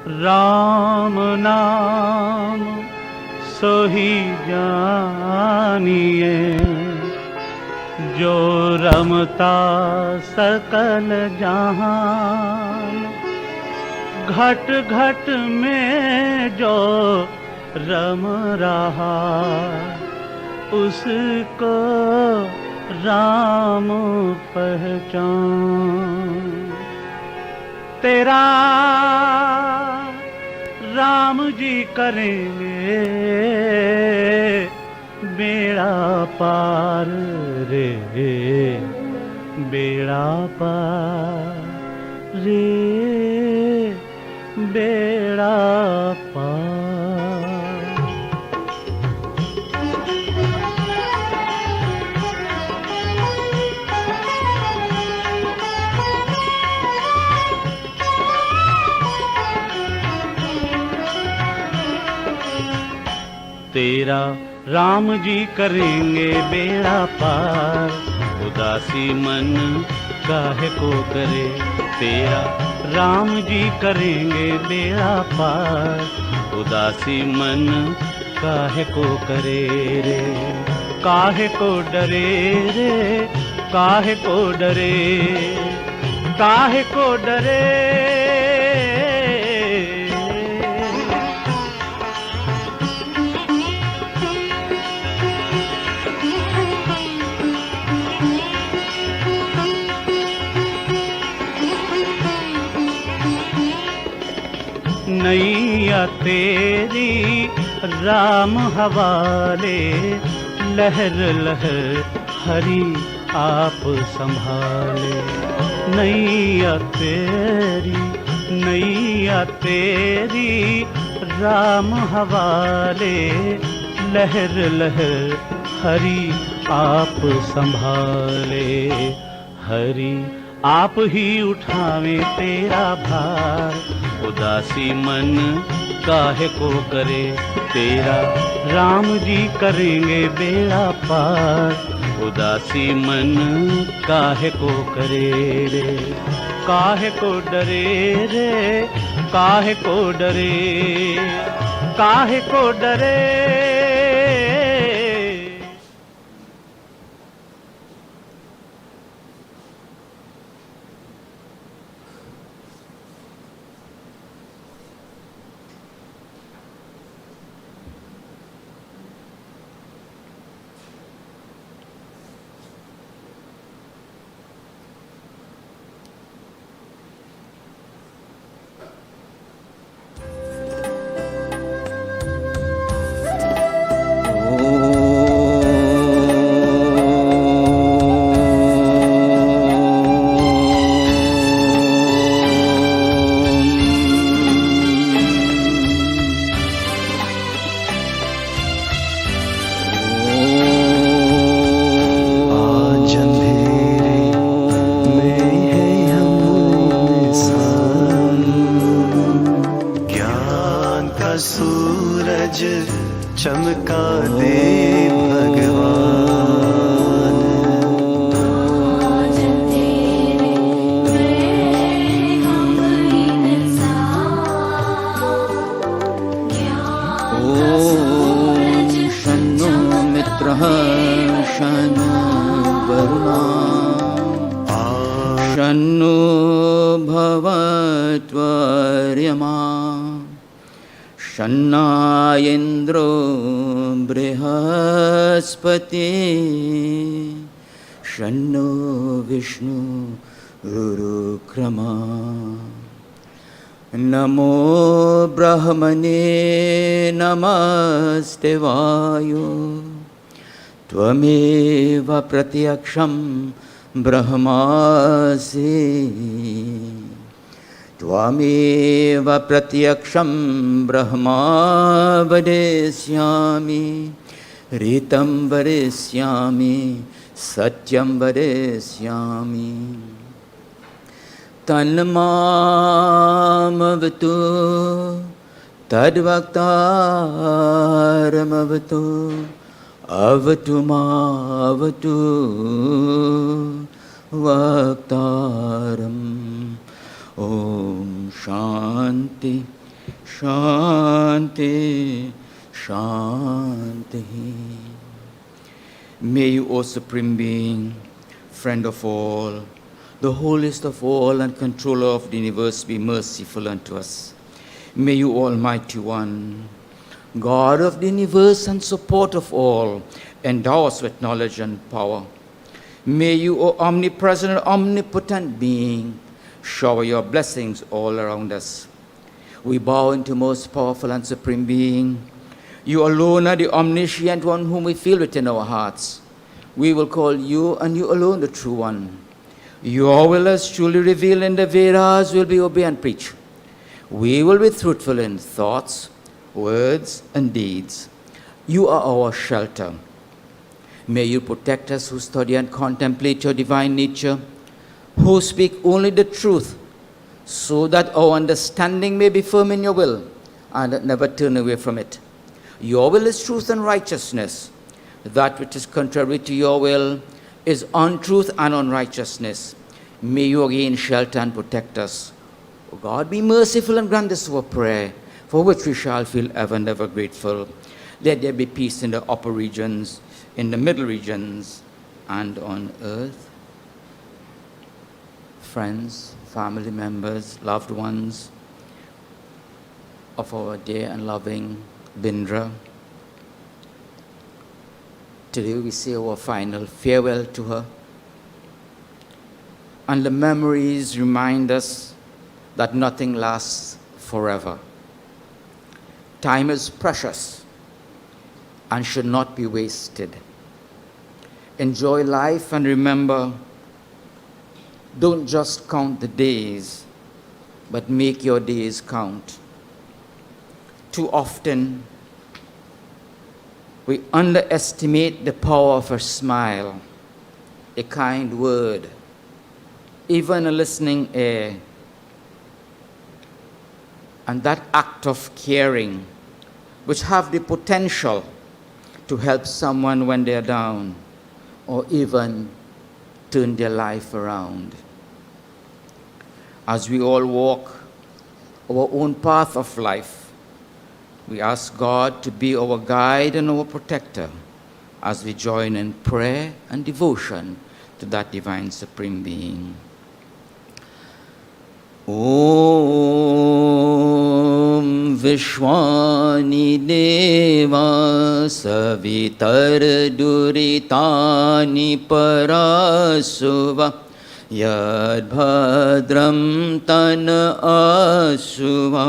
राम नाम सोही जानिए, जो रमता सकल जहान। घट घट में जो रम रहा, उसको राम पहचान। तेरा राम जी करेंगे बेड़ा पार रे, बेड़ा पार रे, बेड़ा पार। तेरा राम जी करेंगे बेड़ा पार, उदासी मन काहे को करे। तेरा राम जी करेंगे बेड़ा पार, उदासी मन काहे को करे रे। काहे को डरे रे, काहे को डरे, काहे को डरे। नैया तेरी राम हवाले, लहर लहर हरि आप संभाले। नैया तेरी, नैया तेरी राम हवाले, लहर लहर हरि आप संभाले। हरि आप ही उठावे तेरा भार, उदासी मन काहे को करे। तेरा राम जी करेंगे बेड़ा पार, उदासी मन काहे को करे रे। काहे को डरे रे, काहे को डरे, काहे को डरे। चमका दे भगवान। ओम शन्नो मित्रः शन्नो वरुणः शन्नो भवत्वर्यमा शन्नो इन्द्रो बृहस्पति शन्नो विष्णु रुरुक्रमा। नमो ब्रह्मणे नमस्ते वायो, त्वमेव प्रत्यक्षं ब्रह्मासि। त्वमेव प्रत्यक्षं ब्रह्मा वदिष्यामि, ऋतं वदिष्यामि, सत्यं वदिष्यामि। तन्मामवतु तद्वक्तारमवतु, अवतु मावतु वक्तारम्। Om Shanti Shanti, Shanti. May you, O Supreme Being, friend of all, the holiest of all and controller of the universe, be merciful unto us. May you, Almighty One, God of the universe and support of all, endow us with knowledge and power. May you, O omnipresent and omnipotent Being, shower your blessings all around us. We bow into most powerful and supreme Being. You alone are the omniscient one whom we feel within our hearts. We will call you and you alone the true one. Your will as truly revealed in the Vedas will be obeyed and preached. We will be truthful in thoughts, words, and deeds. You are our shelter. May you protect us who study and contemplate your divine nature, who speak only the truth, so that our understanding may be firm in your will and never turn away from it. Your will is truth and righteousness. That which is contrary to your will is untruth and unrighteousness. May you again shelter and protect us. O God, be merciful and grant us our prayer, for which we shall feel ever and ever grateful. Let there be peace in the upper regions, in the middle regions, and on earth. Friends, family members, loved ones of our dear and loving BINDRA, today we say our final farewell to her. And the memories remind us that nothing lasts forever. Time is precious and should not be wasted. Enjoy life and remember, don't just count the days, but make your days count. Too often, we underestimate the power of a smile, a kind word, even a listening ear. And that act of caring, which have the potential to help someone when they're down, or even turn their life around. As we all walk our own path of life, we ask God to be our guide and our protector as we join in prayer and devotion to that divine supreme being. Om Vishwani Deva Savitar Duritani Parasuva Yad Bhadram Tana Asuva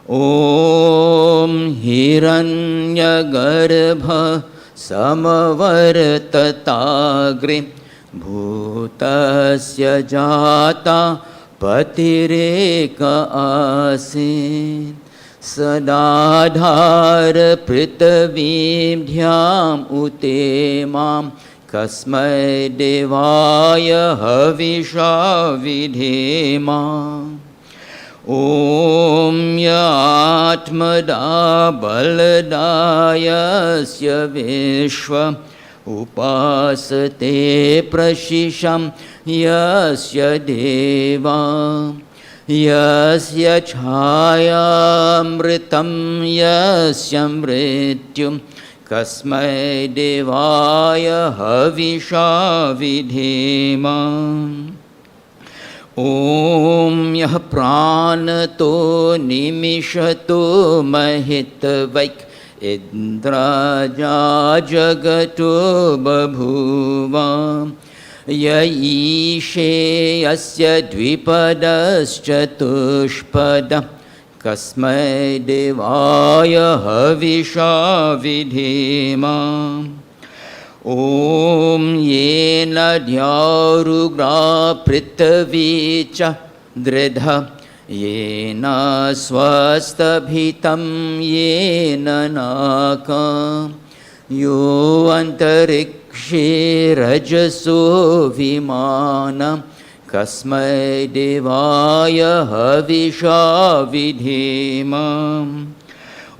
Om Hiranya Garbha Samavartatagri Bhutasya Jata Patireka asin Sadadhar Pritavim Dhyam Utemam Kasmai Devaya Havisha Vidhema Om Yatmada Baladayasya Vishwa Upasate Prashisham Yasya Deva Yasya Chayamritam Yasya Mrityum Kasmai Devaya Havisha Vidhema Om Yah Pranato Nimishato Mahitvaik Indraja Jagato Babhuva Yaishe Yasya Dvipadascha Kasmai Devaya Havisha Vidhema Om Yena Dhyarugra Prithavicha Dridha Yena Swastabhitam Yena Naka Yo Antarikshe Rajaso Vimana Kasmai Devaya Havisha Vidhema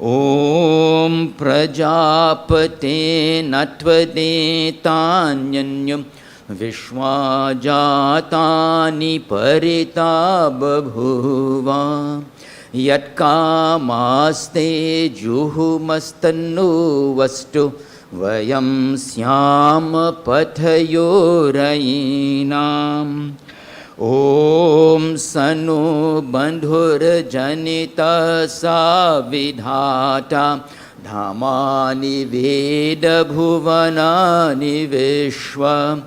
Om Prajapate Natvadetanyanyam Vishwajatani Parita Babhuva Yat kamaste juhumastanu vastu vayam syam pathayorayinam. Om sanu bandhur janita savidhata dhamani veda bhuvanani vishwa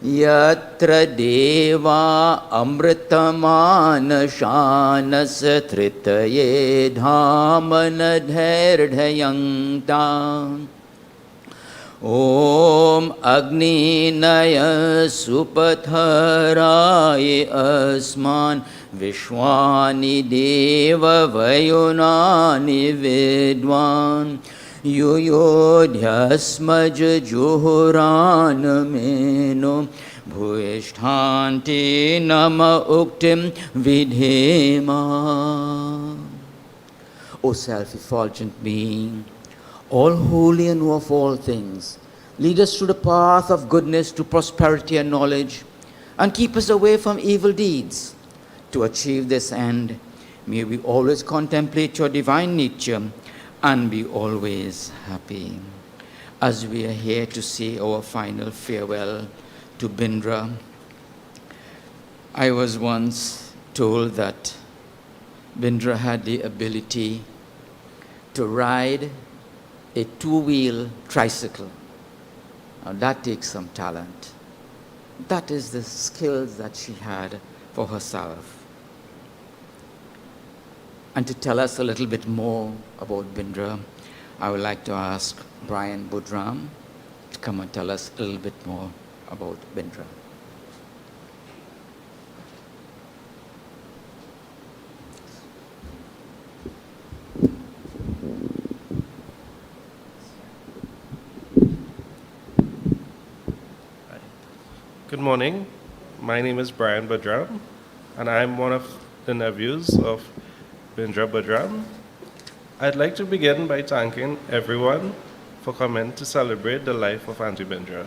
yatra deva amritamana shanas tritaye dhamana dhairdhayanta. Om Agni Naya Supatharaya Asman Vishwani Deva Vayunani Vidwan Yuyodhyasmaj Juhuran Meno Bhuishtanti Nama Uktim Vidhema. O self-effulgent being, all holy and know of all things, lead us through the path of goodness to prosperity and knowledge, and keep us away from evil deeds. To achieve this end, may we always contemplate your divine nature and be always happy. As we are here to say our final farewell to Bindra, I was once told that Bindra had the ability to ride a two-wheel tricycle. Now that takes some talent. That is the skills that she had for herself. And to tell us a little bit more about Bindra, I would like to ask Brian Boodram to come and tell us a little bit more about Bindra. Good morning. My name is Brian Boodram, and I'm one of the nephews of BINDRA BOODRAM. I'd like to begin by thanking everyone for coming to celebrate the life of Auntie Bindra.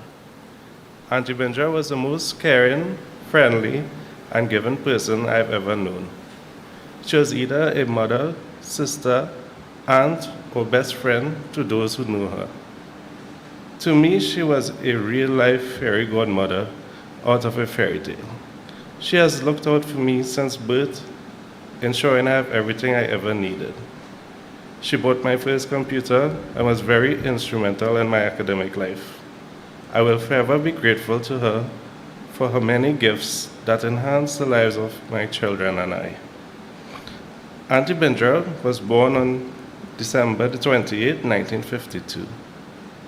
Auntie Bindra was the most caring, friendly, and giving person I've ever known. She was either a mother, sister, aunt, or best friend to those who knew her. To me, she was a real-life fairy godmother out of a fairy tale. She has looked out for me since birth, ensuring I have everything I ever needed. She bought my first computer and was very instrumental in my academic life. I will forever be grateful to her for her many gifts that enhance the lives of my children and I. Auntie Bindra was born on December 28, 1952.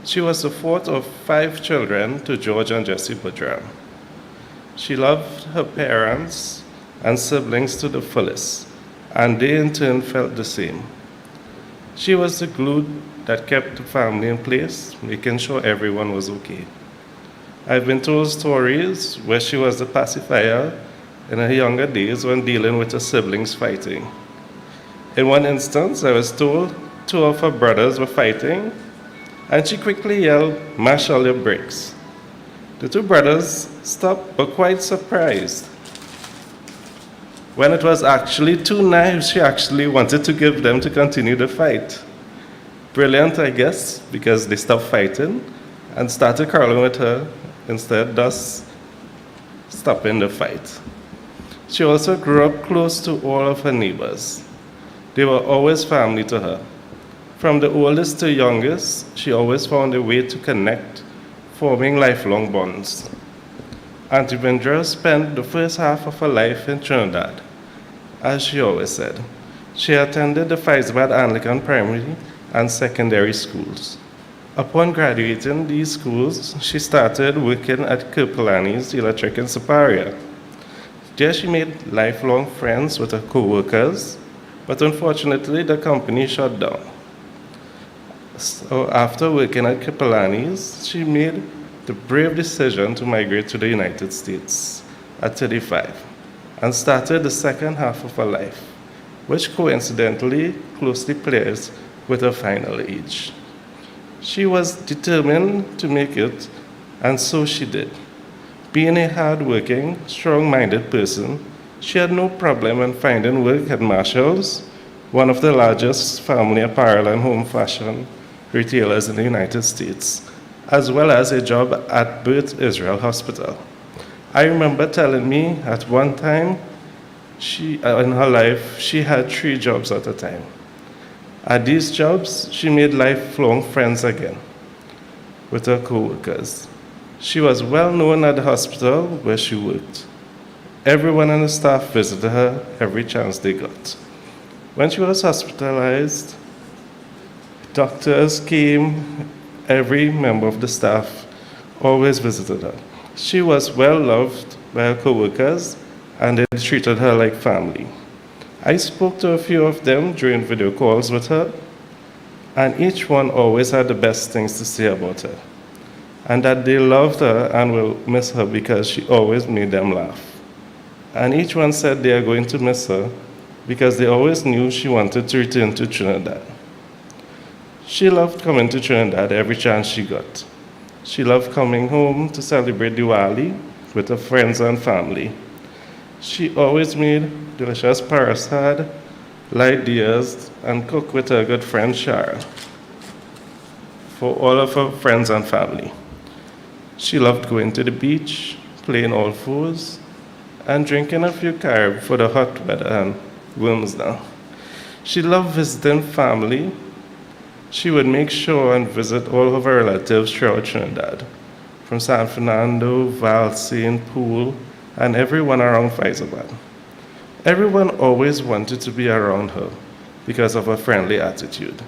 She was the fourth of 5 children to George and Jessie Boodram. She loved her parents and siblings to the fullest, and they in turn felt the same. She was the glue that kept the family in place, making sure everyone was okay. I've been told stories where she was the pacifier in her younger days when dealing with her siblings fighting. In one instance, I was told 2 of her brothers were fighting, and she quickly yelled, "Mash all your bricks." The 2 brothers stopped, but quite surprised. When it was actually 2 knives she actually wanted to give them to continue the fight. Brilliant, I guess, because they stopped fighting and started quarreling with her instead, thus stopping the fight. She also grew up close to all of her neighbors. They were always family to her. From the oldest to youngest, she always found a way to connect, forming lifelong bonds. Auntie Bindra spent the first half of her life in Trinidad. As she always said, she attended the Feisbad Anglican primary and secondary schools. Upon graduating these schools, she started working at Kirpalani's Electric in Siparia. There she made lifelong friends with her co-workers, but unfortunately the company shut down. So after working at Kirpalani's, she made the brave decision to migrate to the United States at 35 and started the second half of her life, which coincidentally closely pairs with her final age. She was determined to make it, and so she did. Being a hard-working, strong-minded person, she had no problem in finding work at Marshall's, one of the largest family apparel and home fashion retailers in the United States, as well as a job at Beth Israel Hospital. I remember telling me at one time in her life, she had 3 jobs at a time. At these jobs, she made lifelong friends again with her co-workers. She was well known at the hospital where she worked. Everyone on the staff visited her every chance they got. When she was hospitalized, doctors came, every member of the staff always visited her. She was well loved by her co-workers, and they treated her like family. I spoke to a few of them during video calls with her, and each one always had the best things to say about her, and that they loved her and will miss her because she always made them laugh. And each one said they are going to miss her because they always knew she wanted to return to Trinidad. She loved coming to Trinidad every chance she got. She loved coming home to celebrate Diwali with her friends and family. She always made delicious parasad, light dias, and cooked with her good friend Shara for all of her friends and family. She loved going to the beach, playing all fours, and drinking a few carb for the hot weather and worms now. She loved visiting family. She would make sure and visit all of her relatives throughout Trinidad, from San Fernando, Valsine, Poole, and everyone around Fyzabad. Everyone always wanted to be around her because of her friendly attitude.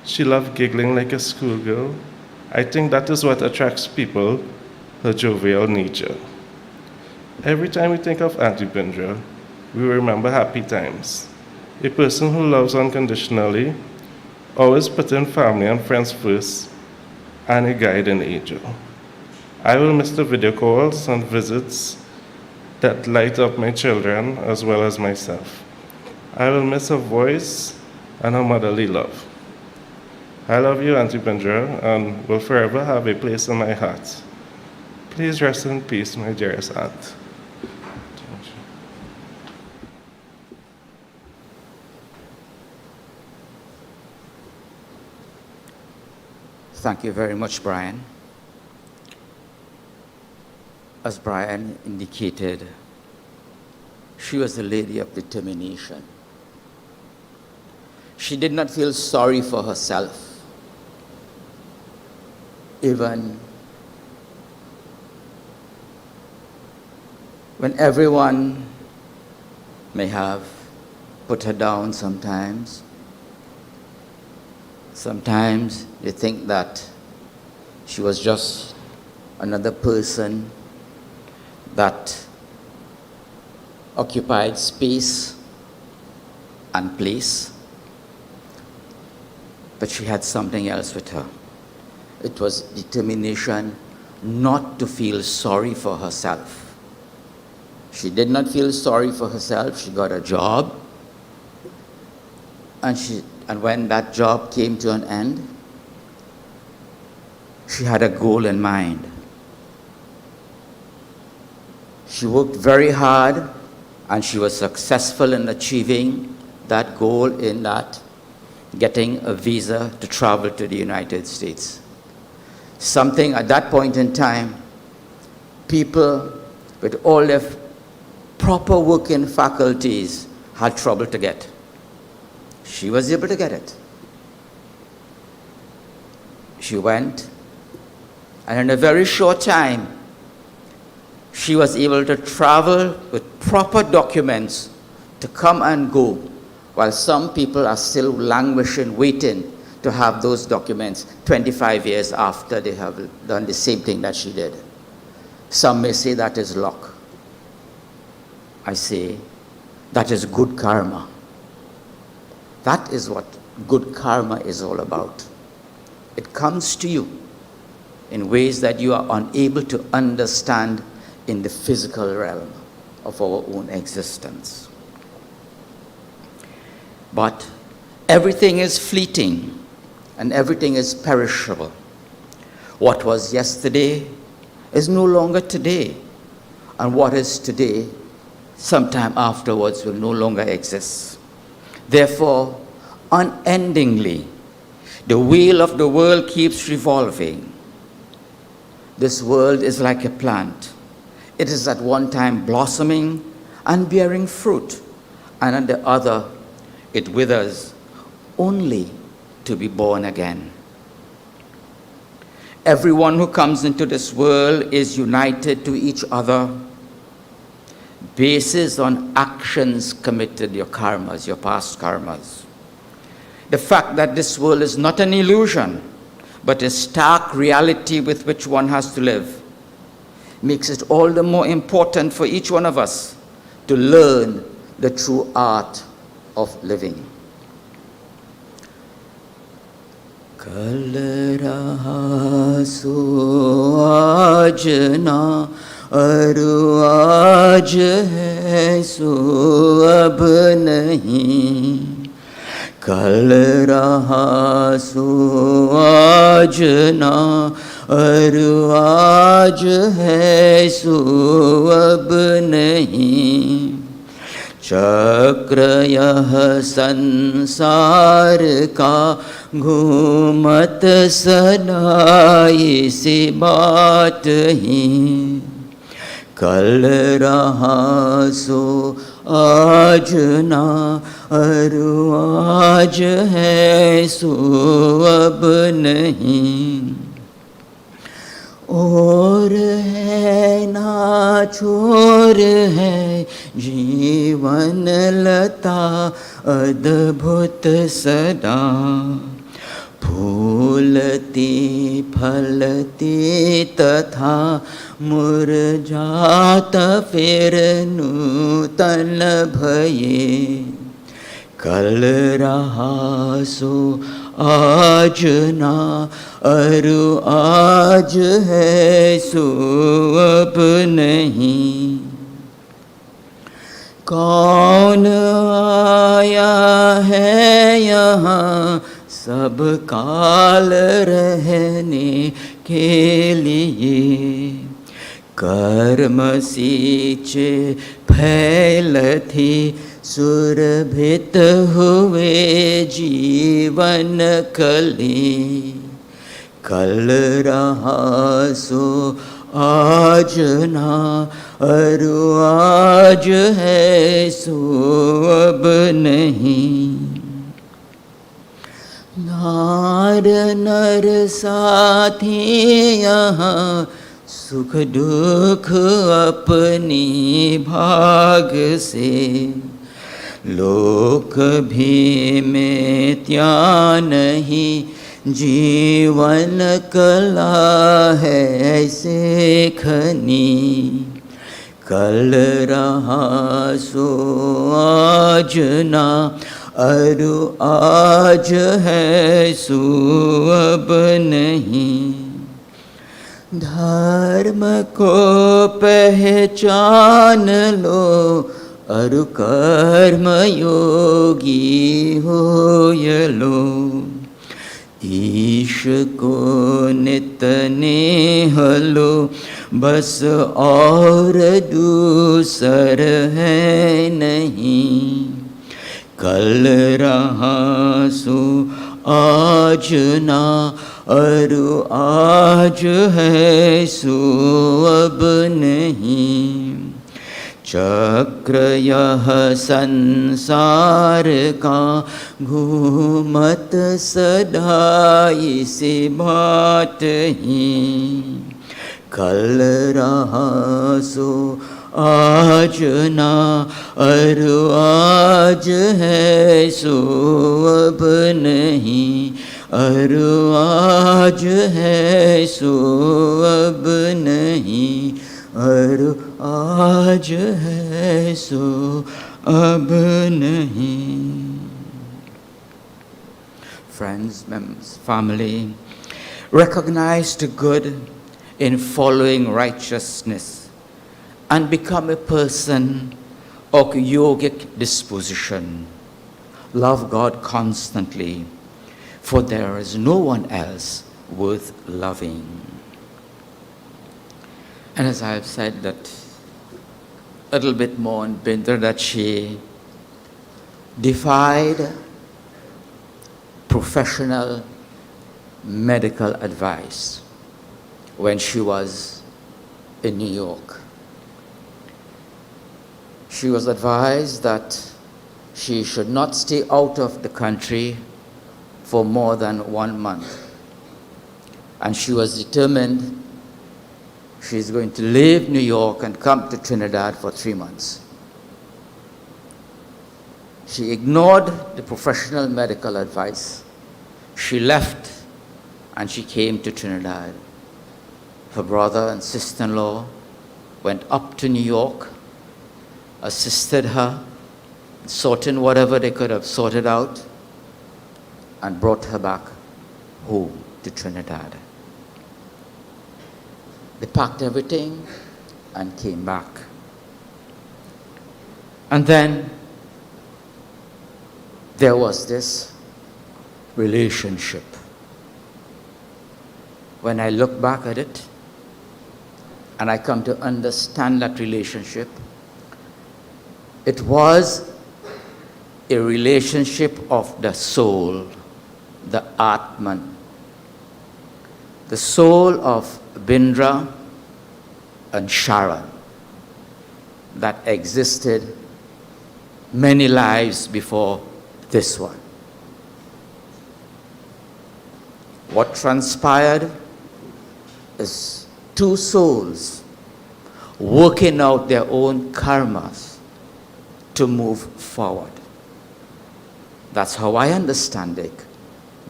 She loved giggling like a schoolgirl. I think that is what attracts people, her jovial nature. Every time we think of Auntie Bindra, we remember happy times. A person who loves unconditionally, always putting family and friends first, and a guiding angel. I will miss the video calls and visits that light up my children as well as myself. I will miss her voice and her motherly love. I love you, Auntie Bindra, and will forever have a place in my heart. Please rest in peace, my dearest aunt. Thank you very much, Brian. As Brian indicated, she was a lady of determination. She did not feel sorry for herself, even when everyone may have put her down sometimes. Sometimes they think that she was just another person that occupied space and place, but she had something else with her. It was determination not to feel sorry for herself. She did not feel sorry for herself. She got a job, and when that job came to an end, she had a goal in mind. She worked very hard, and she was successful in achieving that goal, in that getting a visa to travel to the United States. Something at that point in time, people with all their proper working faculties had trouble to get. She was able to get it. She went, and in a very short time, she was able to travel with proper documents to come and go, while some people are still languishing, waiting to have those documents 25 years after they have done the same thing that she did. Some may say that is luck. I say that is good karma. That is what good karma is all about. It comes to you in ways that you are unable to understand in the physical realm of our own existence. But everything is fleeting and everything is perishable. What was yesterday is no longer today, and what is today sometime afterwards will no longer exist. Therefore, unendingly, the wheel of the world keeps revolving. This world is like a plant. It is at one time blossoming and bearing fruit, and at the other, it withers, only to be born again. Everyone who comes into this world is united to each other, based on actions committed, your karmas, your past karmas. The fact that this world is not an illusion, but a stark reality with which one has to live, makes it all the more important for each one of us to learn the true art of living. कल रहा सो आज ना, अरु आज है सो अब नहीं। कल रहा सो आज ना, अरु आज है सो अब नहीं। चक्र यह संसार का घूमत सदा इसी बात ही। कल रहा सो आज ना, अरु आज है सो अब नहीं। और है ना छोर है जीवन लता अद्भुत सदा। फूलती फलती तथा मुरझात फिर नूतन भये। कल रहा सो आज ना, अरु आज है सो अब नहीं। कौन आया है यहाँ सब काल रहने के लिए। कर्म सींचे फैल थी सुरभित हुए जीवन कली। कल रहा सो आज ना, अरु आज है सो अब नहीं। नार नर साथी यहाँ सुख दुख अपनी भाग से। लोक भी में त्या नहीं जीवन कला है ऐसे खनी। कल रहा सो आज ना, अरु आज है सो अब नहीं। धर्म को पहचान लो, अरु कर्म योगी हो ये लो। ईश को नित नेह लो, बस और दूसर है नहीं। कल रहा सो आज ना, अरु आज है सो अब नहीं। चक्र यह संसार का घूमत सदा इसी बात ही। कल रहा सो आज ना, अरु आज है सो अब नहीं। अरु आज है सो अब नहीं। अरु आज है सो अब नहीं। Friends, members, family, recognize the good in following righteousness and become a person of yogic disposition. Love God constantly, for there is no one else worth loving. And as I have said that a little bit more on Bindra, that she defied professional medical advice when she was in New York. She was advised that she should not stay out of the country for more than 1 month. And she was determined she's going to leave New York and come to Trinidad for 3 months. She ignored the professional medical advice. She left and she came to Trinidad. Her brother and sister-in-law went up to New York, assisted her, sorting whatever they could have sorted out, and brought her back home to Trinidad. They packed everything and came back. And then there was this relationship. When I look back at it and I come to understand that relationship, it was a relationship of the soul, the Atman, the soul of Bindra and Sharon that existed many lives before this one. What transpired is two souls working out their own karmas to move forward. That's how I understand it,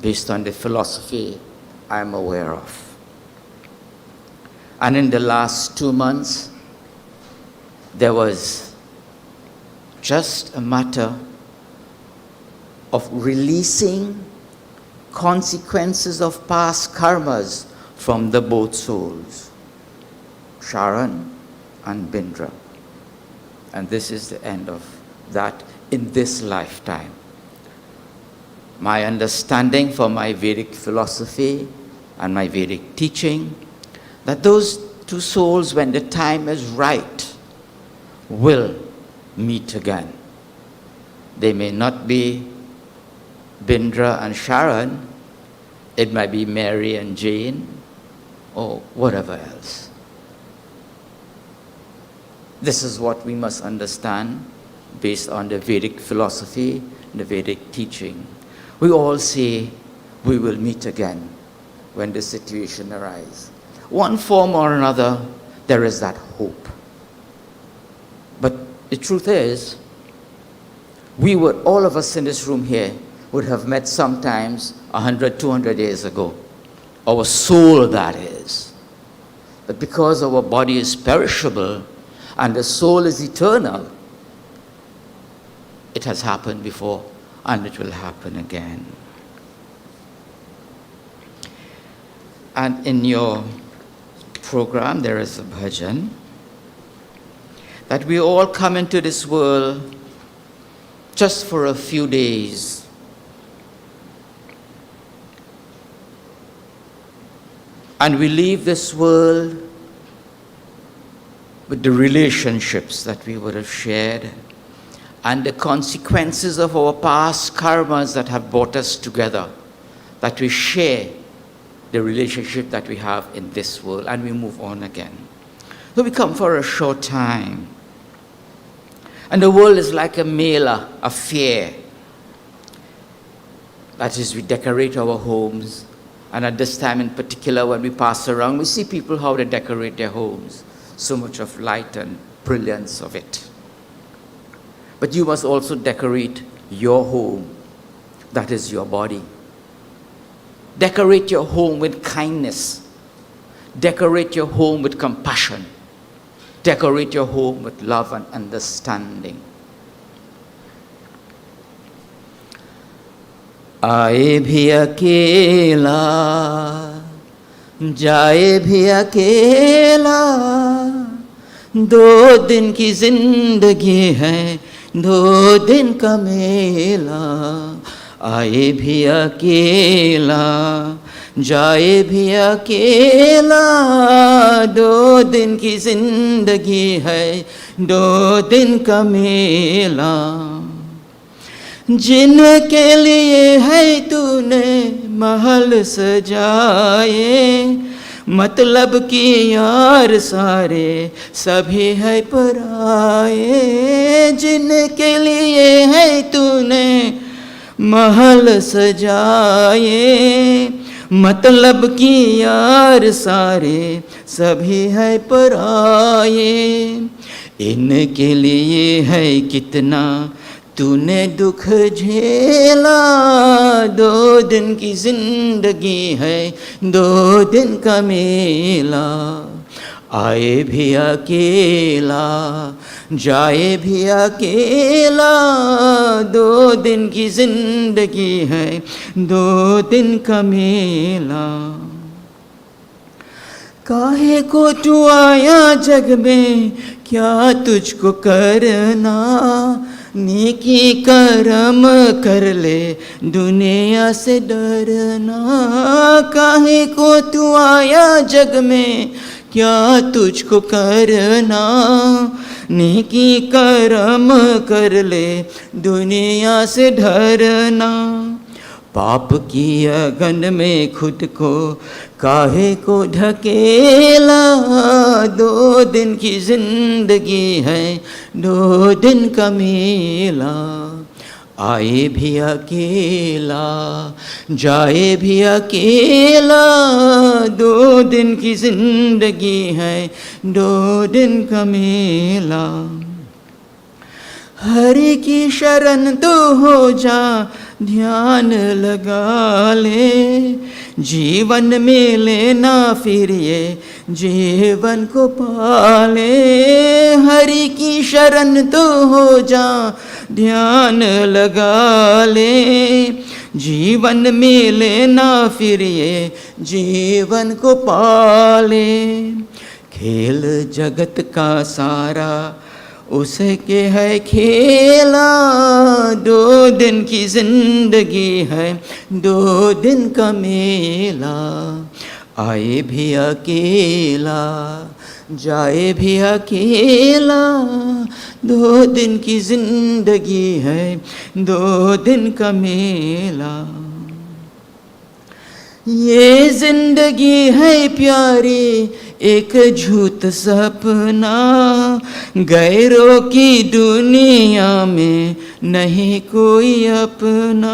based on the philosophy I'm aware of. And in the last 2 months, there was just a matter of releasing consequences of past karmas from the both souls, Sharon and Bindra. And this is the end of that in this lifetime. My understanding from my Vedic philosophy and my Vedic teaching, that those two souls, when the time is right, will meet again. They may not be Bindra and Sharon, it might be Mary and Jane, or whatever else. This is what we must understand based on the Vedic philosophy, the Vedic teaching. We all say we will meet again when the situation arises. One form or another, there is that hope. But the truth is, we would, all of us in this room here, would have met sometimes 100, 200 years ago. Our soul, that is. But because our body is perishable and the soul is eternal, it has happened before and it will happen again. And in your program, there is a bhajan that we all come into this world just for a few days. And we leave this world with the relationships that we would have shared and the consequences of our past karmas that have brought us together, that we share the relationship that we have in this world, and we move on again. So we come for a short time. And the world is like a mela, a fair. That is, we decorate our homes. And at this time in particular, when we pass around, we see people how they decorate their homes. So much of light and brilliance of it. But you must also decorate your home. That is your body. Decorate your home with kindness. Decorate your home with compassion. Decorate your home with love and understanding. आए भी अकेला, जाए भी अकेला, 2 दिन की जिंदगी है, 2 दिन का मेला. आए भी अकेला, जाए भी अकेला, 2 दिन की जिंदगी है, 2 दिन का मेला. जिनके लिए है तूने महल सजाए, मतलब कि यार सारे सभी है पराए। जिनके लिए है तूने महल सजाए, मतलब कि यार सारे सभी है पराए। इनके लिए है कितना तूने दुख झेला, 2 दिन की जिंदगी है 2 दिन का मेला। आए भी अकेला जाए भी अकेला, 2 दिन की जिंदगी है 2 दिन का मेला। काहे को तू आया जग में, क्या तुझको करना, नेकी कर्म कर ले दुनिया से डरना। काहे को तू आया जग में, क्या तुझको करना, नेकी कर्म कर ले दुनिया से डरना। पाप की अगन में खुद को काहे को ढकेला, 2 दिन की जिंदगी है 2 दिन का मेला। आए भी अकेला जाए भी अकेला, 2 दिन की जिंदगी है 2 दिन का मेला। हरि की शरण तो हो जा, ध्यान लगा ले, जीवन में लेना फिर ये जीवन को पाले। हरि की शरण तो हो जा, ध्यान लगा ले, जीवन में लेना फिर ये जीवन को पाले। खेल जगत का सारा उसके है खेला, 2 दिन की जिंदगी है 2 दिन का मेला। आए भी अकेला जाए भी अकेला, 2 दिन की जिंदगी है 2 दिन का मेला। ये जिंदगी है प्यारी एक झूठ सपना, गैरों की दुनिया में नहीं कोई अपना।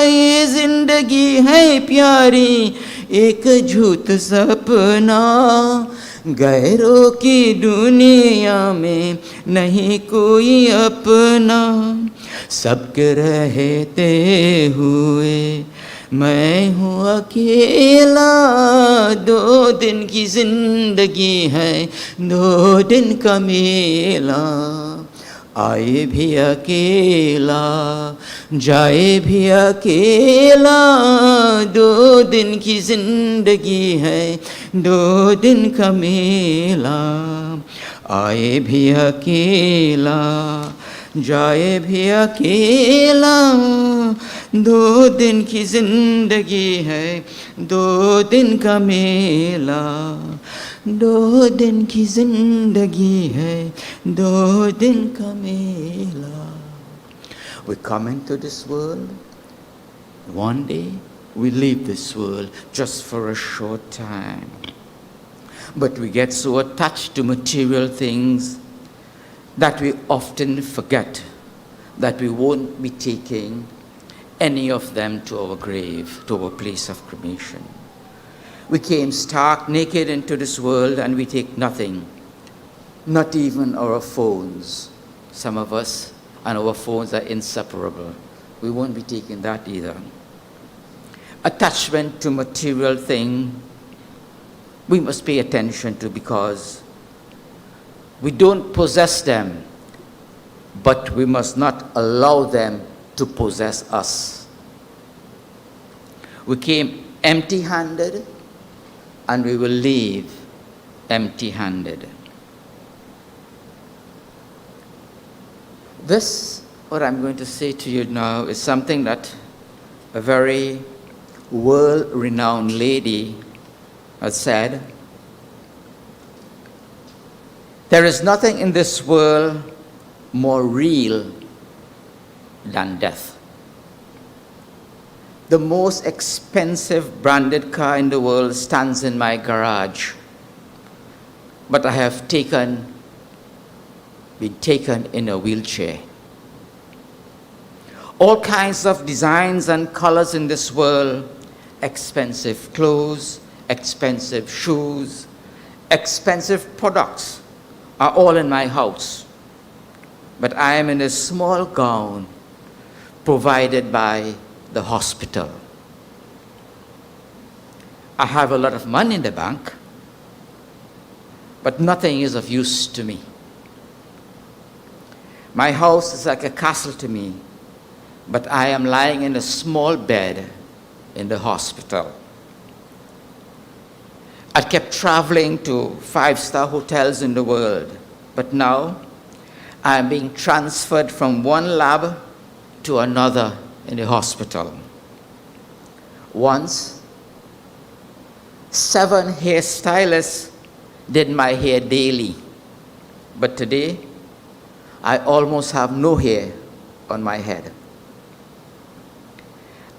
ये जिंदगी है प्यारी एक झूठ सपना, गैरों की दुनिया में नहीं कोई अपना। सबके रहते हुए मैं हूँ अकेला, 2 दिन की जिंदगी है 2 दिन का मेला। आए भी अकेला जाए भी अकेला, 2 दिन की जिंदगी है 2 दिन का मेला। आए भी अकेला जाए भी अकेला, 2 दिन की जिंदगी है 2 दिन का मेला। 2 दिन की जिंदगी है 2 दिन का मेला। We come into this world, one day we leave this world just for a short time. But we get so attached to material things that we often forget that we won't be taking any of them to our grave, to our place of cremation. We came stark naked into this world and we take nothing, not even our phones. Some of us, and our phones are inseparable. We won't be taking that either. Attachment to material thing, we must pay attention to, because we don't possess them, but we must not allow them to possess us. We came empty-handed, and we will leave empty-handed. This, what I'm going to say to you now, is something that a very world-renowned lady has said. There is nothing in this world more real than death. The most expensive branded car in the world stands in my garage, but I have been taken in a wheelchair. All kinds of designs and colors in this world, expensive clothes, expensive shoes, expensive products are all in my house. But I am in a small gown provided by the hospital. I have a lot of money in the bank, but nothing is of use to me. My house is like a castle to me, but I am lying in a small bed in the hospital. I kept traveling to 5-star hotels in the world, but now I am being transferred from one lab to another in the hospital. Once, 7 hairstylists did my hair daily, but today I almost have no hair on my head.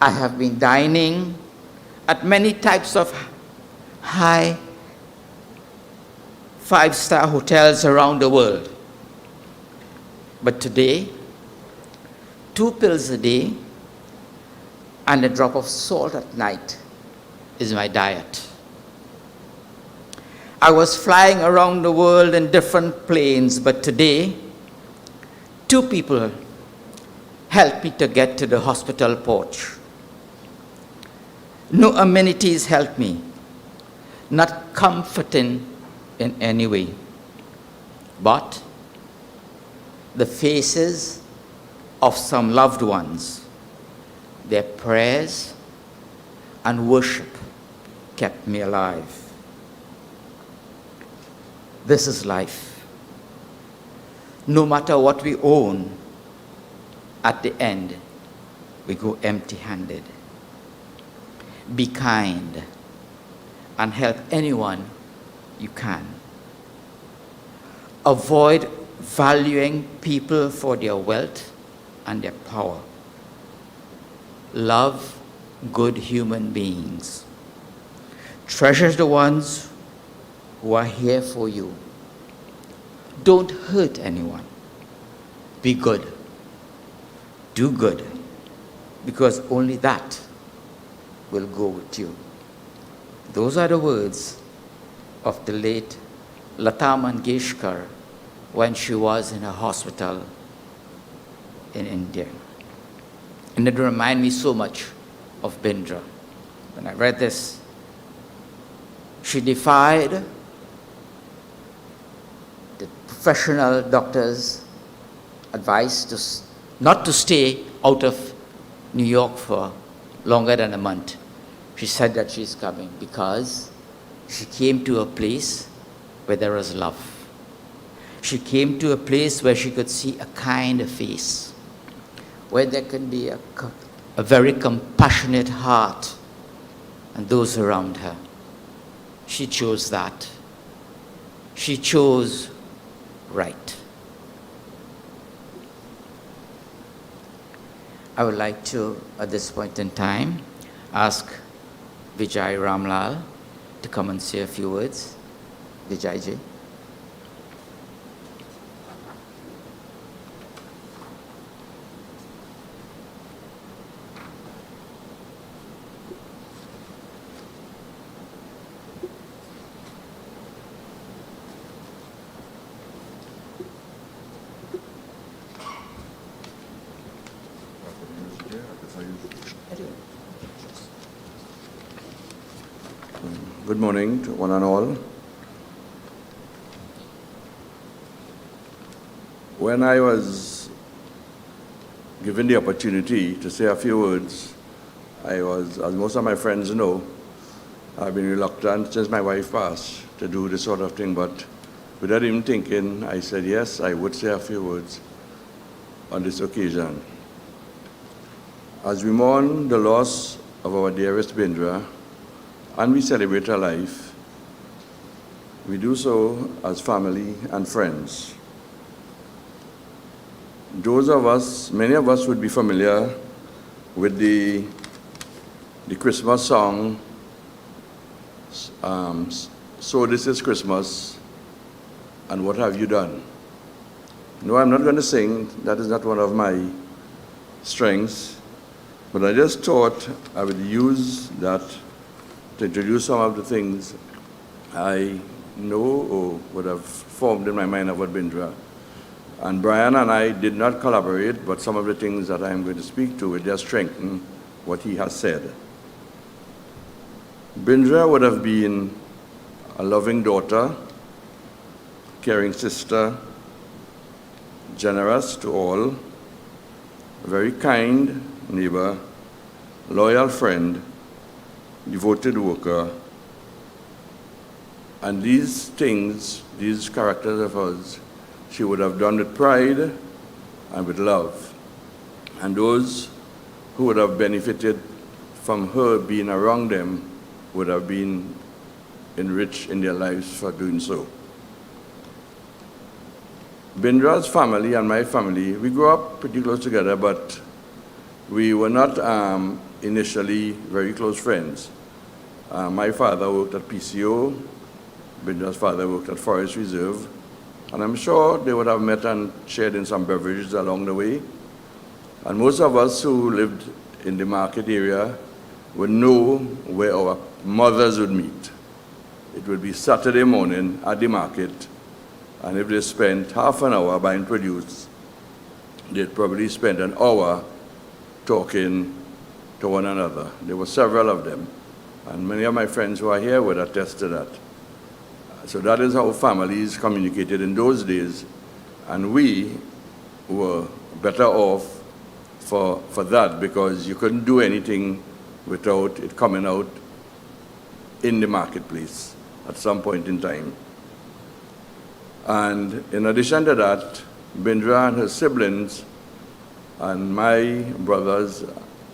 I have been dining at many types of high 5-star hotels around the world. But today, 2 pills a day and a drop of salt at night is my diet. I was flying around the world in different planes, but today, 2 people helped me to get to the hospital porch. No amenities helped me, not comforting in any way, but the faces of some loved ones, their prayers and worship kept me alive. This is life. No matter what we own, at the end, we go empty-handed. Be kind and help anyone you can. Avoid valuing people for their wealth and their power. Love good human beings. Treasure the ones who are here for you. Don't hurt anyone. Be good. Do good, because only that will go with you. Those are the words of the late Lata Mangeshkar when she was in a hospital in India. And it reminded me so much of Bindra. When I read this, she defied the professional doctor's advice not to stay out of New York for longer than a month. She said that she's coming because she came to a place where there was love. She came to a place where she could see a kind face, where there can be a very compassionate heart and those around her. She chose that. She chose right. I would like to, at this point in time, ask Vijay Ramlal to come and say a few words. Vijay ji. Good morning to one and all. When I was given the opportunity to say a few words, I was, as most of my friends know, I've been reluctant since my wife passed to do this sort of thing, but without even thinking, I said yes, I would say a few words on this occasion. As we mourn the loss of our dearest Bindra, and we celebrate her life, we do so as family and friends. those of us, many of us would be familiar with the Christmas song, So This Is Christmas, and What Have You Done? No, I'm not going to sing. That is not one of my strengths. But I just thought I would use that to introduce some of the things I know or would have formed in my mind about BINDRA. And Brian and I did not collaborate, but some of the things that I'm going to speak to will just strengthen what he has said. BINDRA would have been a loving daughter, caring sister, generous to all, a very kind neighbor, loyal friend, devoted worker. And these things, these characters of hers, she would have done with pride and with love. And those who would have benefited from her being around them would have been enriched in their lives for doing so. BINDRA's family and my family, we grew up pretty close together, but we were not initially very close friends. My father worked at PCO, BINDRA's father worked at Forest Reserve, and I'm sure they would have met and shared in some beverages along the way. And most of us who lived in the market area would know where our mothers would meet. It would be Saturday morning at the market, and if they spent half an hour buying produce, they'd probably spend an hour talking to one another. There were several of them, and many of my friends who are here would attest to that. So that is how families communicated in those days, and we were better off for that, because you couldn't do anything without it coming out in the marketplace at some point in time. And in addition to that, BINDRA and her siblings and my brothers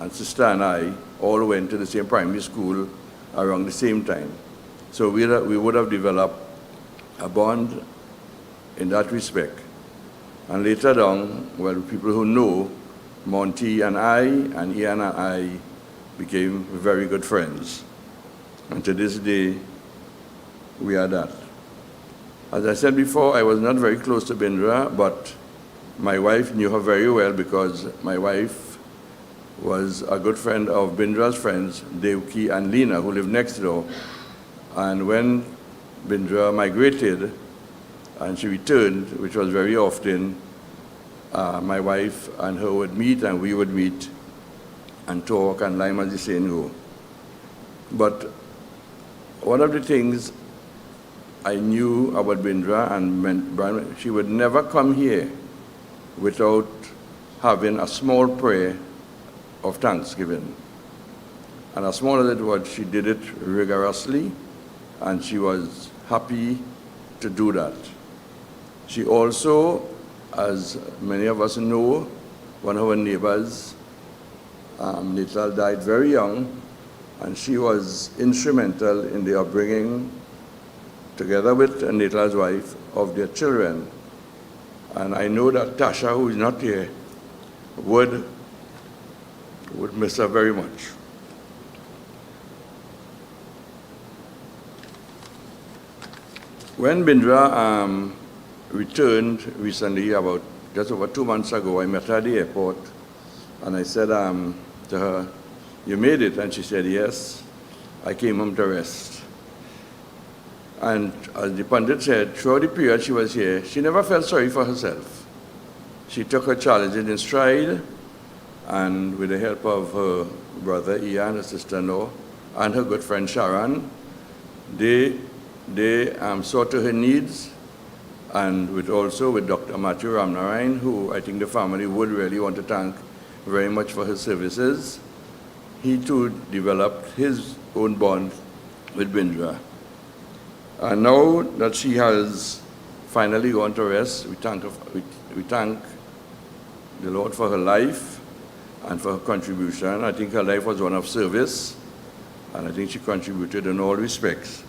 and sister and I all went to the same primary school around the same time. So we would have developed a bond in that respect. And later on, well, people who know, Monty and I and Ian and I became very good friends. And to this day, we are that. As I said before, I was not very close to BINDRA, but my wife knew her very well, because my wife was a good friend of BINDRA's friends, Devki and Lena, who lived next door. And when BINDRA migrated and she returned, which was very often, my wife and her would meet, and we would meet and talk and lime, as the saying go. But one of the things I knew about BINDRA and Brian, she would never come here without having a small prayer of thanksgiving. And as small as it was, she did it rigorously, and she was happy to do that. She also, as many of us know, one of her neighbors, Nital, died very young, and she was instrumental in the upbringing, together with Nital's wife, of their children. And I know that Tasha, who is not here, would miss her very much. When BINDRA returned recently, about just over 2 months ago, I met her at the airport, and I said to her, "You made it?" And she said, "Yes, I came home to rest." And as the pundit said, throughout the period she was here, she never felt sorry for herself. She took her challenges in stride, and with the help of her brother Ian, her sister-in-law, and her good friend Sharon, they saw to her needs, and also with Dr. Matthew Ramnarayan, who I think the family would really want to thank very much for his services. He too developed his own bond with BINDRA. And now that she has finally gone to rest, we thank the Lord for her life and for her contribution. I think her life was one of service, and I think she contributed in all respects.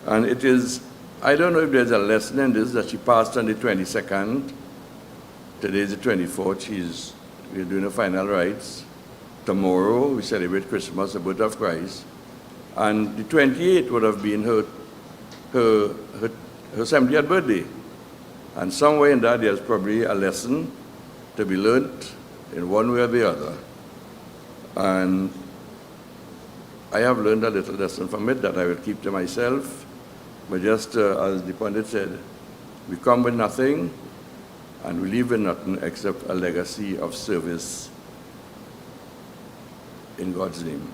And it is, I don't know if there's a lesson in this, that she passed on the 22nd Today is the 24th. We're doing the final rites. Tomorrow we celebrate Christmas, the birth of Christ. And the 28th would have been her 70th birthday. And somewhere in that there's probably a lesson to be learned in one way or the other. And I have learned a little lesson from it that I will keep to myself. But just as the pundit said, we come with nothing and we leave with nothing except a legacy of service in God's name.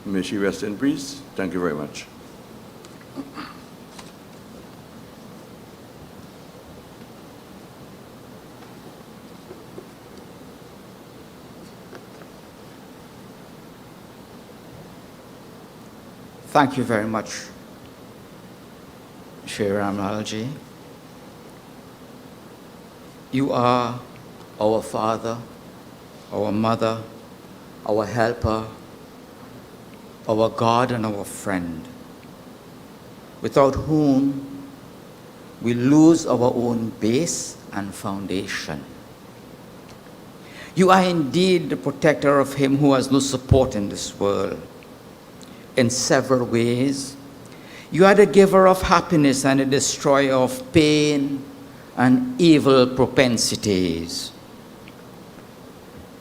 May she rest in peace. Thank you very much. Thank you very much, Shri Ramlalji. You are our father, our mother, our helper, our God and our friend, without whom we lose our own base and foundation. You are indeed the protector of him who has no support in this world. In several ways, you are the giver of happiness and the destroyer of pain and evil propensities.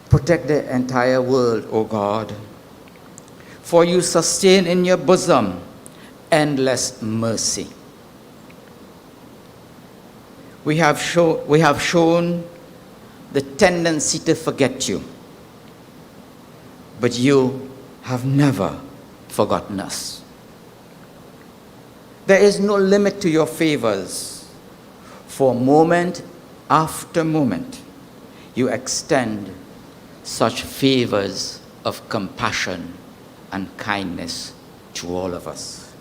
Protect the entire world, O God, for you sustain in your bosom endless mercy. We have shown the tendency to forget you, but you have never forgotten us. There is no limit to your favors, for moment after moment you extend such favors of compassion and kindness to all of us.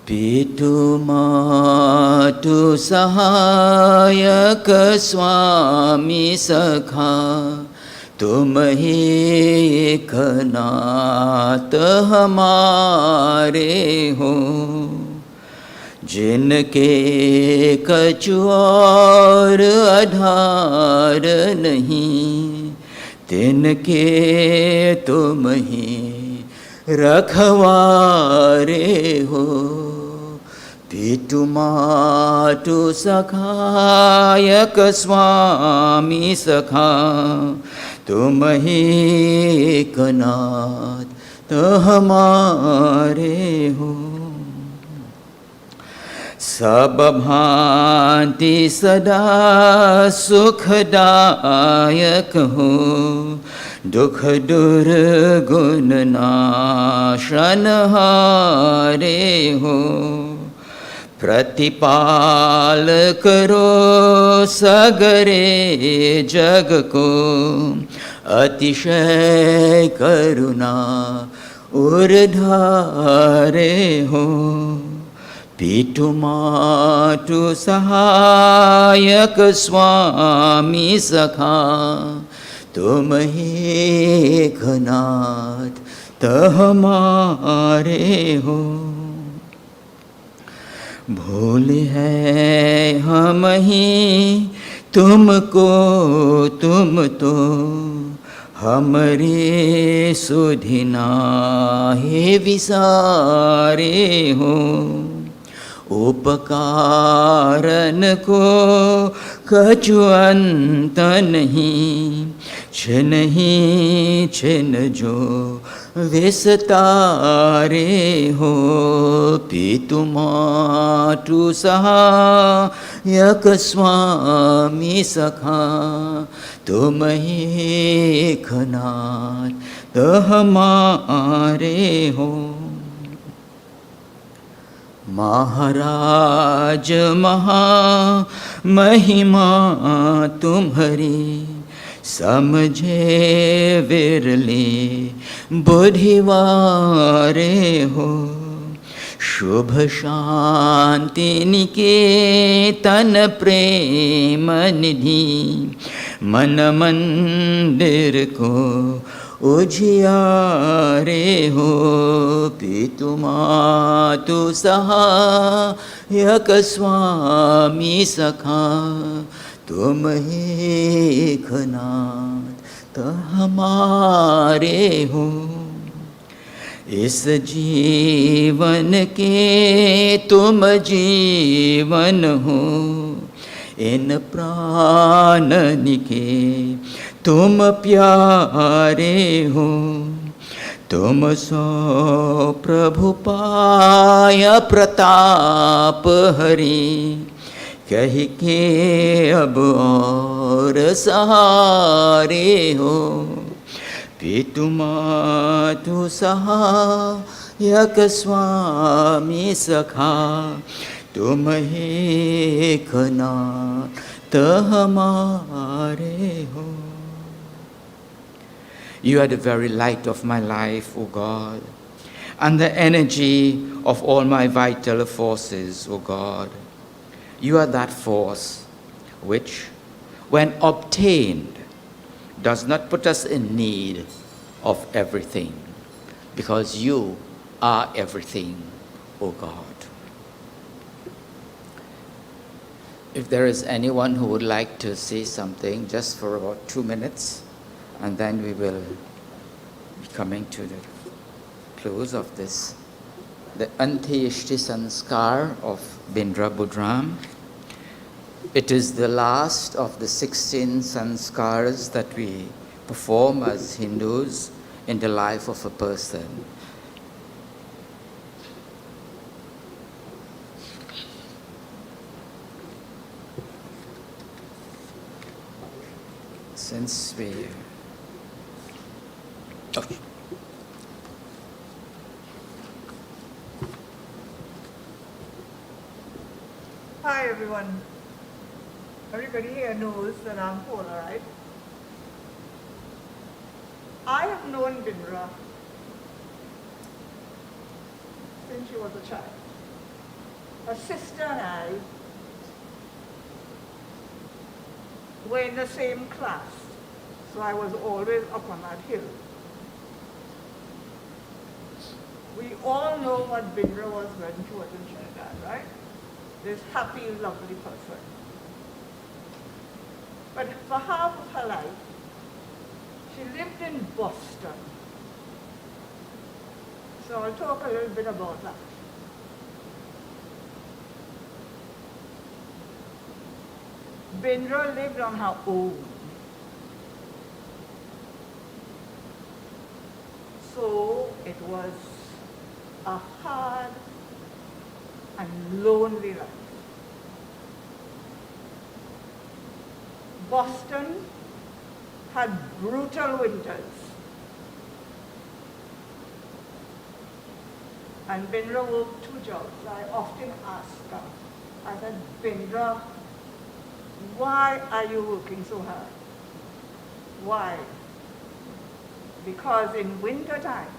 Pitu matu sahayak swami sakha तुम ही एक नाथ हमारे हो जिनके कछु और आधार नहीं तिनके तुम ही रखवारे हो पितु मातु सखायक स्वामी सखा तुम ही एक नाथ हमारे हो सब भांति सदा सुखदायक हो दुख दुर्गुण नाशन हारे हो प्रतिपाल करो सगरे जग को अतिशय करुणा उर्धारे हो पितु मातु सहायक स्वामी सखा तुम ही एक नाथ हमारे हो भूले हैं हम ही तुमको तुम तो हमरे सुधिना हे विसारे हो उपकारन को कछु अंत नहीं छिन जो विस्तारे हो पितु मातु सहायक स्वामी सखा तुम ही एक नाथ हमारे हो महाराज महा महिमा तुम्हारी समझे विरले बुधिवारे हो शुभ शांति निकेतन प्रेम निधि मन मंदिर को उजियारे हो पितुमातु सहायक स्वामी सखा तुम एक नाथ हमारे हो। इस जीवन के तुम जीवन हो, इन प्राण के तुम प्यारे हो। तुम सो प्रभु पाय प्रताप हरि, कह के अब और सहारे हो। पितुमातु सहायक स्वामी सखा तुम एक नाथ हमारे हो। You are the very light of my life, O God, and the energy of all my vital forces, O God. You are that force which, when obtained, does not put us in need of everything, because you are everything, O God. If there is anyone who would like to say something, just for about 2 minutes, and then we will be coming to the close of this, the Antyeshti Sanskar of BINDRA BOODRAM. It is the last of the 16 sanskars that we perform as Hindus in the life of a person. Since we... Okay. Hi everyone. Everybody here knows that I'm Paula, right? I have known Bindra since she was a child. Her sister and I were in the same class, so I was always up on that hill. We all know what Bindra was when she was in Trinidad, right? This happy, lovely person. But for half of her life, she lived in Boston. So I'll talk a little bit about that. Bindra lived on her own. So it was a hard and lonely life. Boston had brutal winters. And Bindra worked 2 jobs. I often ask her, I said, Bindra, why are you working so hard? Why? Because in winter time,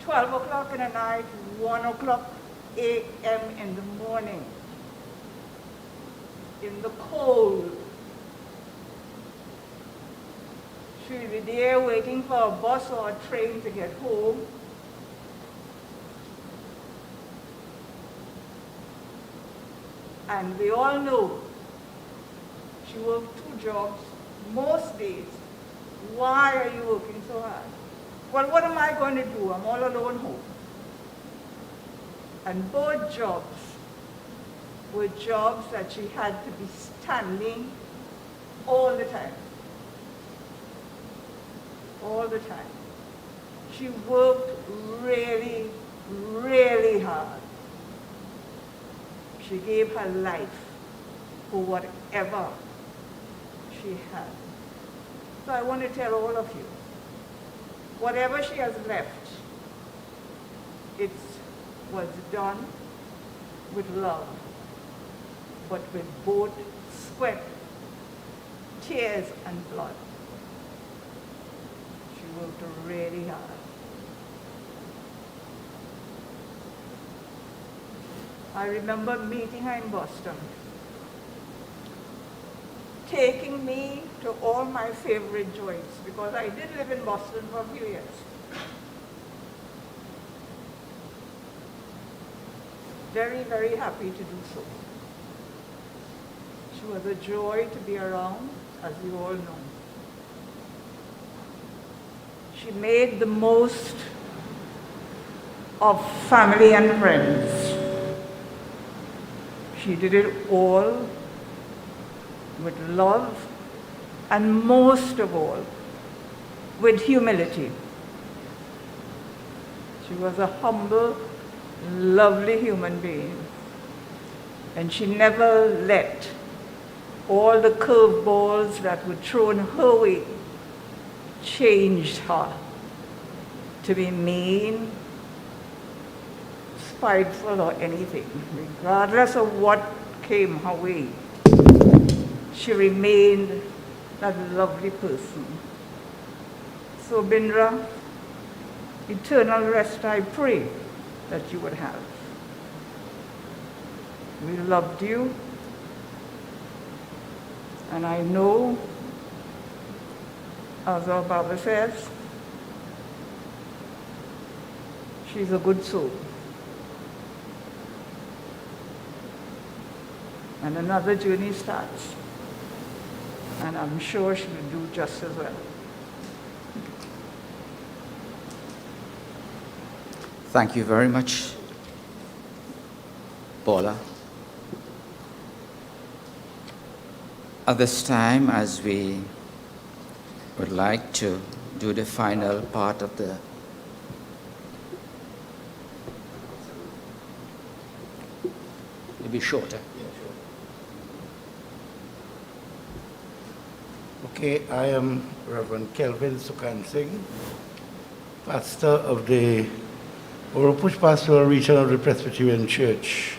12 o'clock in the night, 1 o'clock a.m. in the morning, in the cold, she'll be there waiting for a bus or a train to get home. And we all know she worked 2 jobs most days. Why are you working so hard? Well, what am I going to do? I'm all alone home. And both jobs were jobs that she had to be standing all the time. All the time. She worked really, really hard. She gave her life for whatever she had. So I want to tell all of you, whatever she has left, it was done with love, but with both sweat, tears, and blood. She worked really hard. I remember meeting her in Boston, taking me to all my favorite joints, because I did live in Boston for a few years. Very, very happy to do so. She was a joy to be around, as you all know. She made the most of family and friends. She did it all with love, and most of all, with humility. She was a humble, lovely human being, and she never let all the curveballs that were thrown her way changed her to be mean, spiteful, or anything. Regardless of what came her way, she remained that lovely person. So Bindra, eternal rest I pray that you would have. We loved you, and I know, as our Baba says, she's a good soul. And another journey starts, and I'm sure she will do just as well. Thank you very much, Paula. At this time, as we would like to do the final part of the it'll be shorter. Okay, I am Reverend Kelvin Sukan Singh, pastor of the Oropush Pastoral Region of the Presbyterian Church.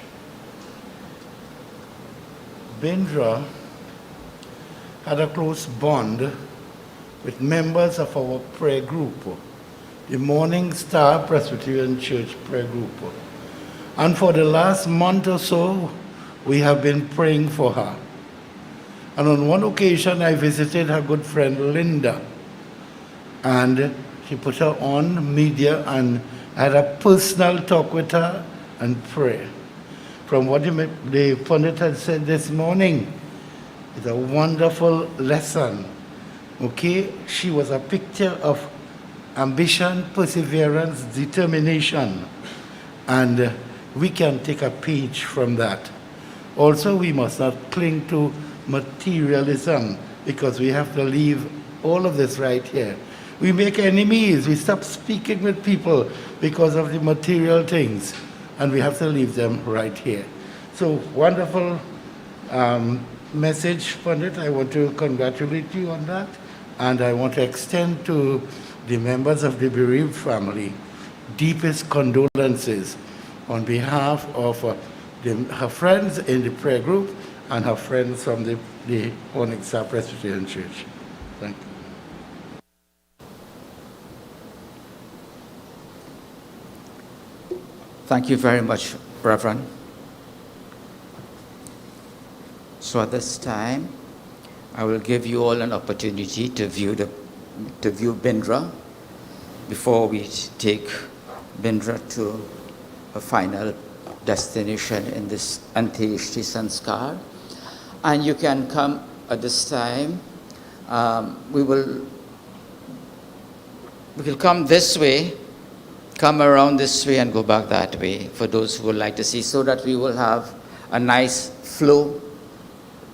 Bindra had a close bond with members of our prayer group, the Morning Star Presbyterian Church prayer group. And for the last month or so, we have been praying for her. And on one occasion, I visited her good friend Linda, and she put her on media, and I had a personal talk with her and pray. From what the pundit had said this morning, it's a wonderful lesson. Okay, she was a picture of ambition, perseverance, determination, and we can take a page from that. Also, we must not cling to materialism, because we have to leave all of this right here. We make enemies, we stop speaking with people because of the material things, and we have to leave them right here. So, wonderful message, Pandit. I want to congratulate you on that, and I want to extend to the members of the bereaved family deepest condolences on behalf of her friends in the prayer group and her friends from the Morning Star Presbyterian Church. Thank you. Thank you very much, Reverend. So at this time, I will give you all an opportunity to view Bindra before we take Bindra to a final destination in this Antyeshti Sanskar. And you can come at this time. We will come this way, come around this way and go back that way for those who would like to see, so that we will have a nice flow,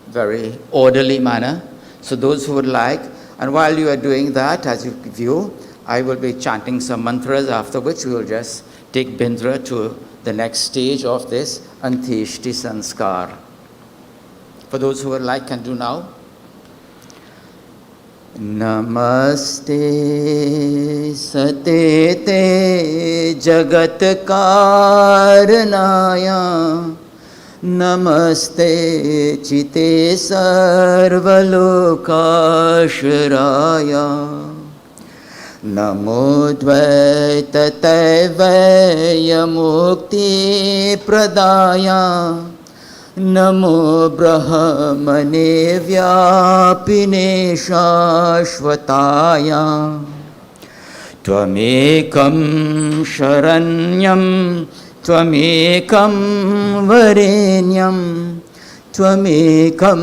very orderly manner. So those who would like, and while you are doing that, as you view, I will be chanting some mantras, after which we will just take Bindra to the next stage of this Antyeshti Sanskar. For those who would like, can do now. Namaste Satete Jagat Karanaya, Namaste Chite Sarvalokashiraya, Namo Dvaita Tevaya Mukti Pradaya, नमो ब्रह्मणे व्यापिने शाश्वताय त्वमेकं शरण्यं त्वमेकं वरेण्यं त्वमेकं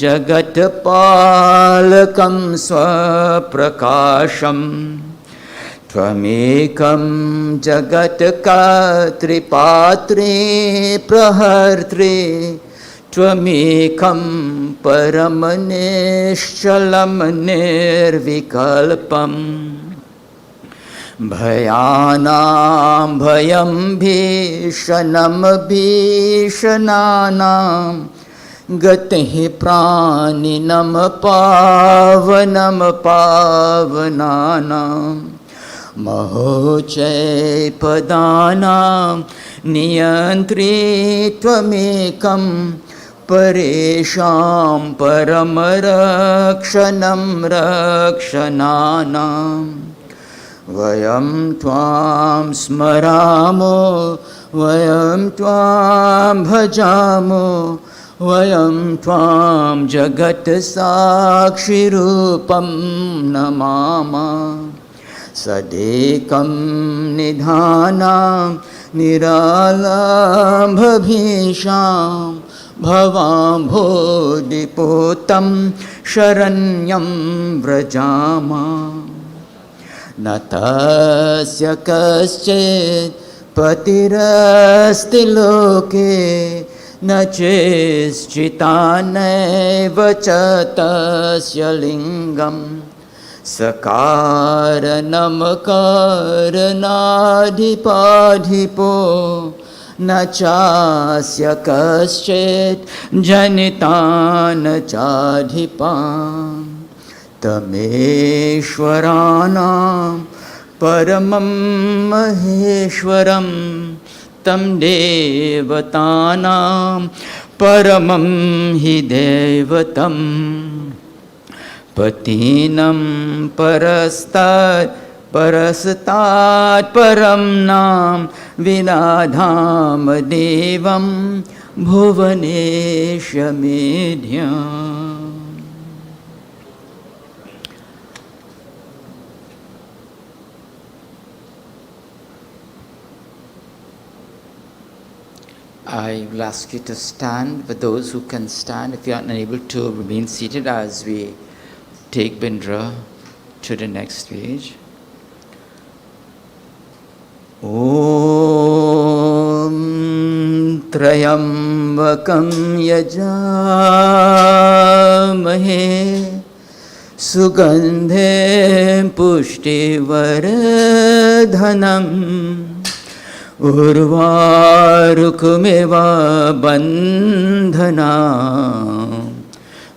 जगत्पालकं स्वप्रकाशम् त्वमेकं जगत्कर्तृपात्रे प्रहर्त्रे त्वमेकं परमनिश्चलं निर्विकल्पम् भयानां भयं भीषणं भीषणानां गतिः प्राणिनं पावनं पावनानां महोचैपदानां नियन्त्री त्वमेकं परेषां परमरक्षणं रक्षणानां वयं त्वां स्मरामो वयं त्वां भजामो वयं त्वां जगत्साक्षिरूपं नमामः सदेकं निधानां निरालम्भभीषां भवाम्भोधिपूतं शरण्यं व्रजामः न तस्य कश्चित् पतिरस्ति लोके न चेश्चिता नैव च तस्य लिङ्गम् सकारणं करणाधिपाधिपो न चास्य कश्चित् जनिता न चाधिपान् तमेश्वराणां परमं महेश्वरं तं देवतानां परमं हि दैवतम् पतिनं परस्तात् परं नाम विनाधाम देवं Bhuvnesh मेध्यम् I will ask you to stand, for those who can stand. If you are unable to, remain seated as we take Bindra to the next stage. Om Trayambakam Yajamahe Sugandhe Pushtivardhanam Urvarukmeva bandhana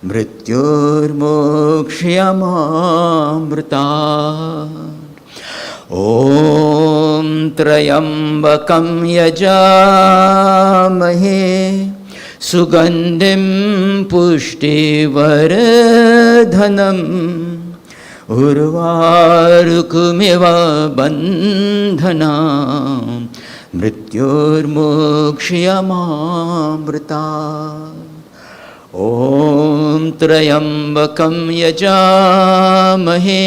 Mrityurmokshyamamrita Om Trayambakam Yajamahe Sugandhim Pushtivardhanam Urvarukmeva bandhana Mrityurmokshyamamrita Om Trayambakam Yajamahe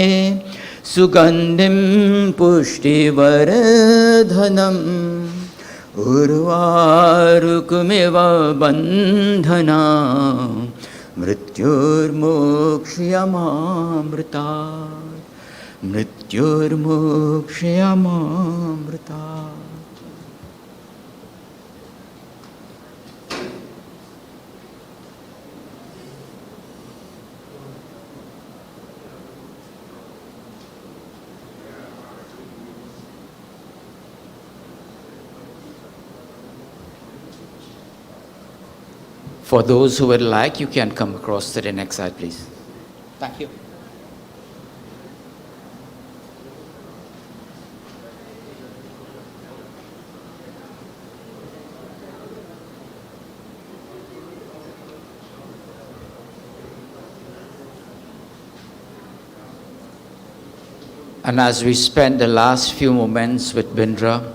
Sugandhim Pushtivardhanam Urvarukmeva bandhana Mrityurmokshyamamrita Mrityurmokshyamamrita. For those who would like, you can come across to the next side, please. Thank you. And as we spend the last few moments with Bindra,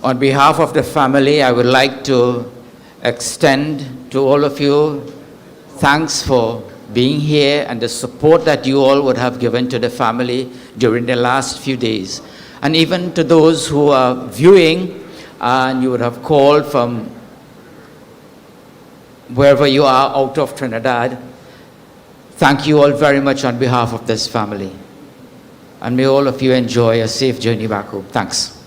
on behalf of the family, I would like to extend to all of you thanks for being here and the support that you all would have given to the family during the last few days. And even to those who are viewing and you would have called from wherever you are out of Trinidad, thank you all very much on behalf of this family. And may all of you enjoy a safe journey back home. Thanks.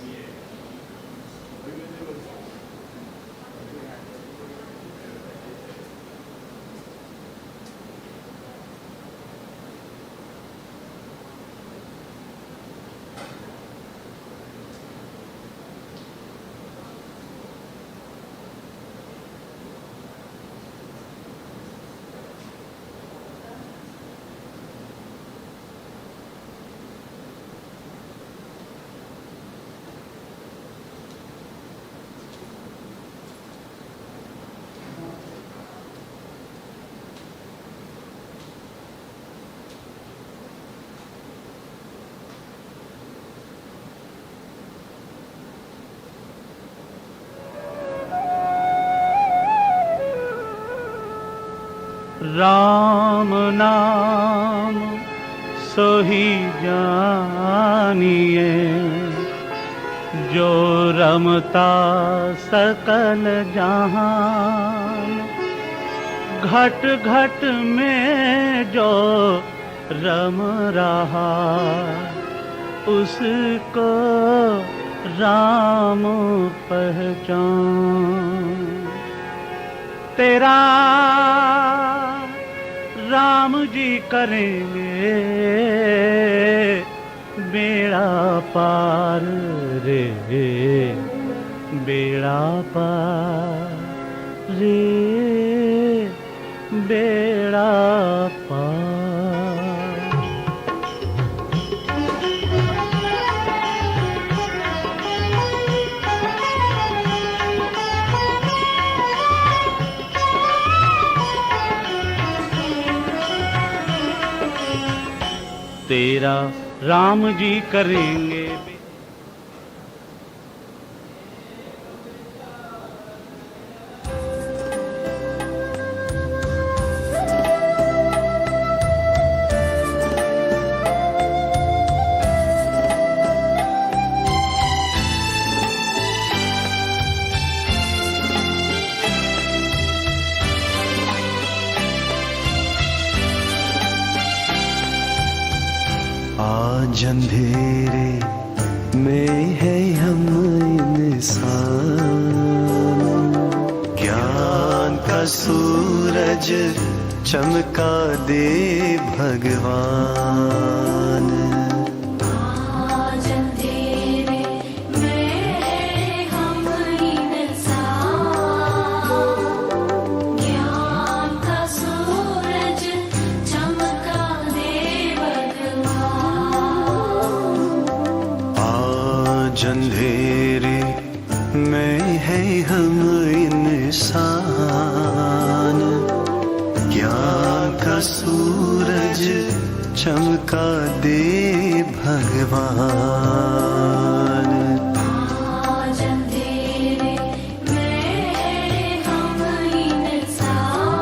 Ram नाम सोही जानिए, जो रमता सकल जहान। घट घट में जो रम रहा, उसको राम पहचान। तेरा राम जी करेंगे बेड़ा पार रे, बेड़ा पार रे, बेड़ा पार। तेरा राम जी करेंगे। आज अंधेरे में है हम इंसान, ज्ञान का सूरज चमका दे भगवान। आज अंधेरे में है हम इंसान, ज्ञान का सूरज चमका दे आज अंधेरे में है हम इंसान, ज्ञान का सूरज चमका दे भगवान। आज अंधेरे में है हम इंसान,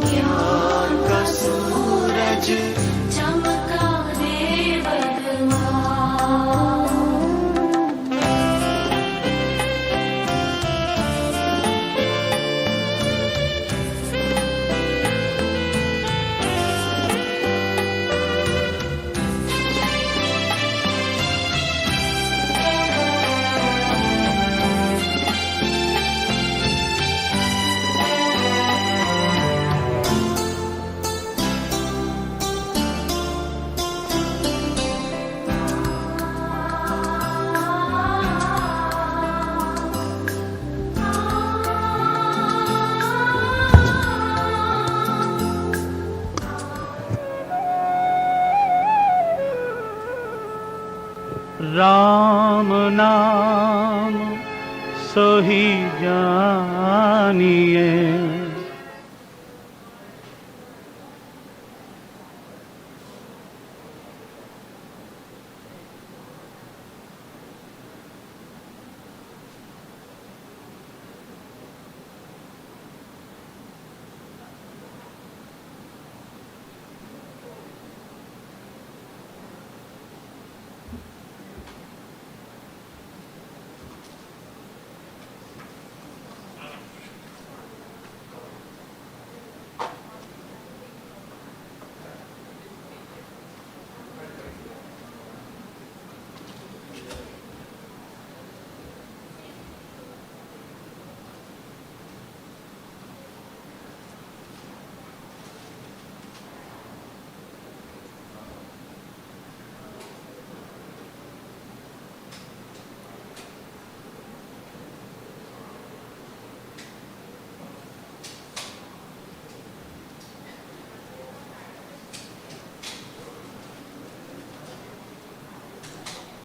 ज्ञान का सूरज चमका दे भगवान। राम नाम सोही जानिए,